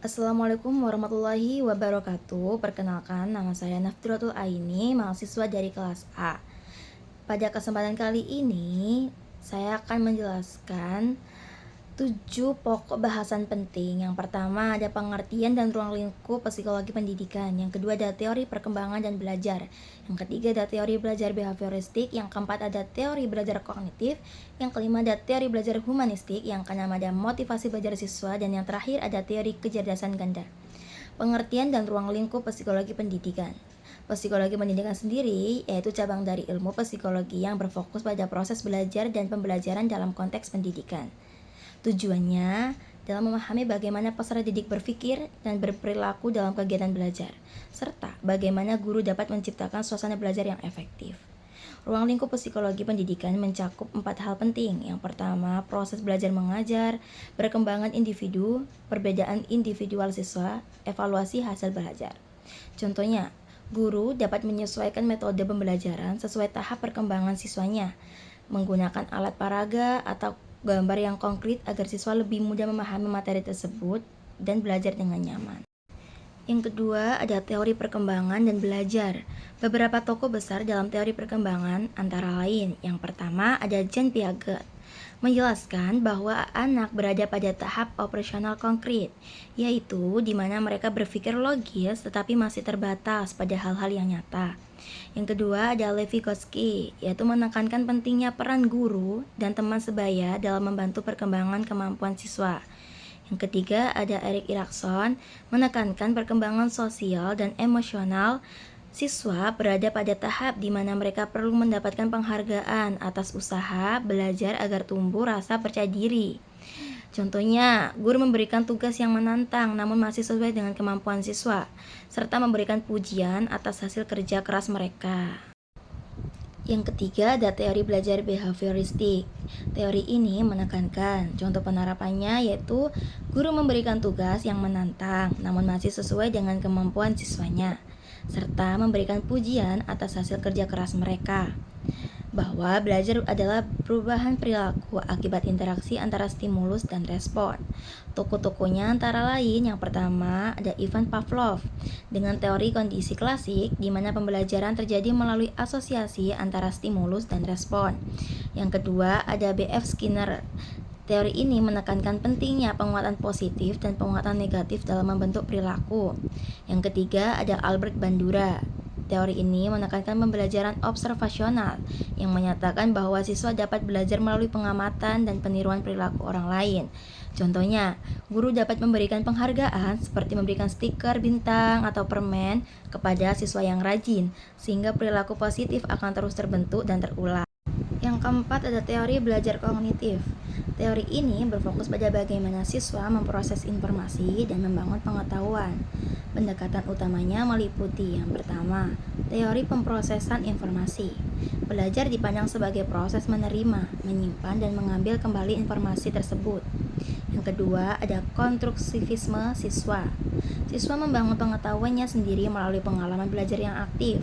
Assalamualaikum warahmatullahi wabarakatuh. Perkenalkan, nama saya Nafdiratul Aini, mahasiswa dari kelas A. Pada kesempatan kali ini, saya akan menjelaskan 7 pokok bahasan penting. Yang pertama ada pengertian dan ruang lingkup psikologi pendidikan. Yang kedua ada teori perkembangan dan belajar. Yang ketiga ada teori belajar behavioristik. Yang keempat ada teori belajar kognitif. Yang kelima ada teori belajar humanistik. Yang keenam ada motivasi belajar siswa. Dan yang terakhir ada teori kecerdasan ganda. Pengertian dan ruang lingkup psikologi pendidikan. Psikologi pendidikan sendiri yaitu cabang dari ilmu psikologi yang berfokus pada proses belajar dan pembelajaran dalam konteks pendidikan. Tujuannya dalam memahami bagaimana peserta didik berpikir dan berperilaku dalam kegiatan belajar, serta bagaimana guru dapat menciptakan suasana belajar yang efektif. Ruang lingkup psikologi pendidikan mencakup 4 hal penting. Yang pertama, proses belajar mengajar, perkembangan individu, perbedaan individual siswa, evaluasi hasil belajar. Contohnya, guru dapat menyesuaikan metode pembelajaran sesuai tahap perkembangan siswanya, menggunakan alat peraga atau gambar yang konkret agar siswa lebih mudah memahami materi tersebut dan belajar dengan nyaman. Yang kedua, ada teori perkembangan dan belajar. Beberapa tokoh besar dalam teori perkembangan antara lain. Yang pertama, ada Jean Piaget, menjelaskan bahwa anak berada pada tahap operasional konkret, yaitu di mana mereka berpikir logis tetapi masih terbatas pada hal-hal yang nyata. Yang kedua ada Levi-Gotsky, yaitu menekankan pentingnya peran guru dan teman sebaya dalam membantu perkembangan kemampuan siswa. Yang ketiga ada Erik Erikson, menekankan perkembangan sosial dan emosional siswa berada pada tahap di mana mereka perlu mendapatkan penghargaan atas usaha belajar agar tumbuh rasa percaya diri. Contohnya, guru memberikan tugas yang menantang namun masih sesuai dengan kemampuan siswa, serta memberikan pujian atas hasil kerja keras mereka. Yang ketiga ada teori belajar behavioristik. Teori ini menekankan contoh penerapannya yaitu guru memberikan tugas yang menantang namun masih sesuai dengan kemampuan siswanya, serta memberikan pujian atas hasil kerja keras mereka. Bahwa belajar adalah perubahan perilaku akibat interaksi antara stimulus dan respon. Tokoh-tokohnya antara lain yang pertama ada Ivan Pavlov dengan teori kondisi klasik di mana pembelajaran terjadi melalui asosiasi antara stimulus dan respon. Yang kedua ada B.F. Skinner. Teori ini menekankan pentingnya penguatan positif dan penguatan negatif dalam membentuk perilaku. Yang ketiga ada Albert Bandura. Teori ini menekankan pembelajaran observasional yang menyatakan bahwa siswa dapat belajar melalui pengamatan dan peniruan perilaku orang lain. Contohnya, guru dapat memberikan penghargaan seperti memberikan stiker bintang atau permen kepada siswa yang rajin, sehingga perilaku positif akan terus terbentuk dan terulang. Yang keempat ada teori belajar kognitif. Teori ini berfokus pada bagaimana siswa memproses informasi dan membangun pengetahuan. Pendekatan utamanya meliputi yang pertama, teori pemrosesan informasi. Belajar dipandang sebagai proses menerima, menyimpan, dan mengambil kembali informasi tersebut. Yang kedua, ada konstruktivisme siswa. Siswa membangun pengetahuannya sendiri melalui pengalaman belajar yang aktif.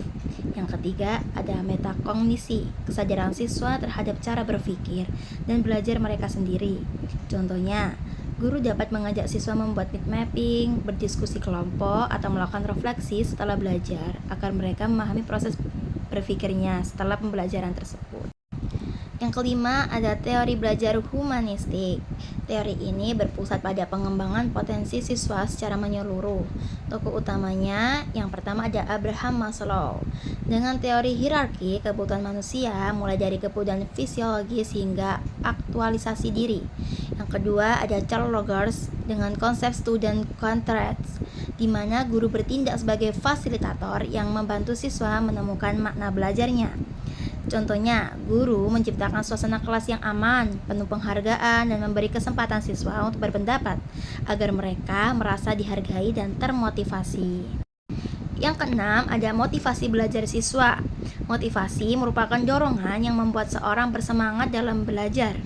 Yang ketiga, ada metakognisi, kesadaran siswa terhadap cara berpikir dan belajar mereka sendiri. Contohnya, guru dapat mengajak siswa membuat mind mapping, berdiskusi kelompok, atau melakukan refleksi setelah belajar agar mereka memahami proses berpikirnya setelah pembelajaran tersebut. Yang kelima ada teori belajar humanistik. Teori ini berpusat pada pengembangan potensi siswa secara menyeluruh. Tokoh utamanya yang pertama ada Abraham Maslow dengan teori hierarki kebutuhan manusia mulai dari kebutuhan fisiologis hingga aktualisasi diri. Yang kedua ada Carl Rogers dengan konsep student contracts, di mana guru bertindak sebagai fasilitator yang membantu siswa menemukan makna belajarnya. Contohnya, guru menciptakan suasana kelas yang aman, penuh penghargaan, dan memberi kesempatan siswa untuk berpendapat agar mereka merasa dihargai dan termotivasi. Yang keenam, ada motivasi belajar siswa. Motivasi merupakan dorongan yang membuat seorang bersemangat dalam belajar.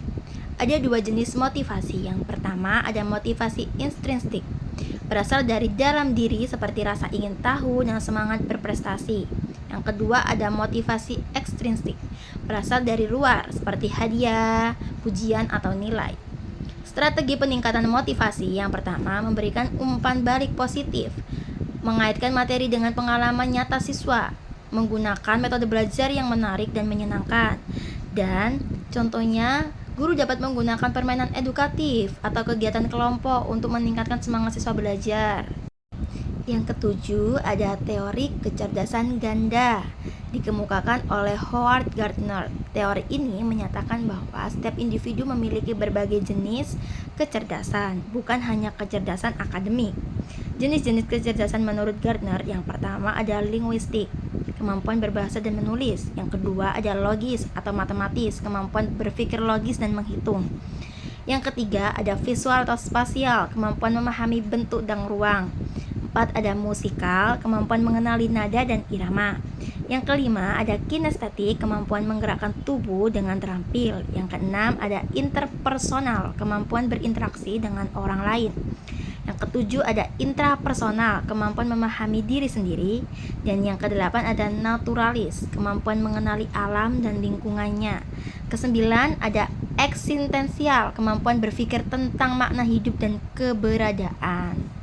Ada 2 jenis motivasi. Yang pertama, ada motivasi intrinsik, berasal dari dalam diri seperti rasa ingin tahu dan semangat berprestasi. Yang kedua ada motivasi ekstrinsik, berasal dari luar seperti hadiah, pujian, atau nilai. Strategi peningkatan motivasi yang pertama, memberikan umpan balik positif, mengaitkan materi dengan pengalaman nyata siswa, menggunakan metode belajar yang menarik dan menyenangkan. Dan contohnya, guru dapat menggunakan permainan edukatif atau kegiatan kelompok untuk meningkatkan semangat siswa belajar. Yang ketujuh, ada teori kecerdasan ganda, dikemukakan oleh Howard Gardner. Teori ini menyatakan bahwa setiap individu memiliki berbagai jenis kecerdasan, bukan hanya kecerdasan akademik. Jenis-jenis kecerdasan menurut Gardner, yang pertama ada linguistik, kemampuan berbahasa dan menulis. Yang kedua ada logis atau matematis, kemampuan berpikir logis dan menghitung. Yang ketiga ada visual atau spasial, kemampuan memahami bentuk dan ruang. 4 ada musikal, kemampuan mengenali nada dan irama. Yang kelima ada kinestetik, kemampuan menggerakkan tubuh dengan terampil. Yang keenam ada interpersonal, kemampuan berinteraksi dengan orang lain. Yang ketujuh ada intrapersonal, kemampuan memahami diri sendiri. Dan yang kedelapan ada naturalis, kemampuan mengenali alam dan lingkungannya. Kesembilan ada eksistensial, kemampuan berpikir tentang makna hidup dan keberadaan.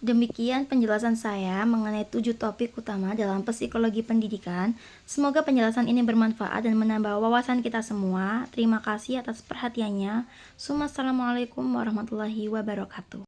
Demikian penjelasan saya mengenai 7 topik utama dalam psikologi pendidikan. Semoga penjelasan ini bermanfaat dan menambah wawasan kita semua. Terima kasih atas perhatiannya. Assalamualaikum warahmatullahi wabarakatuh.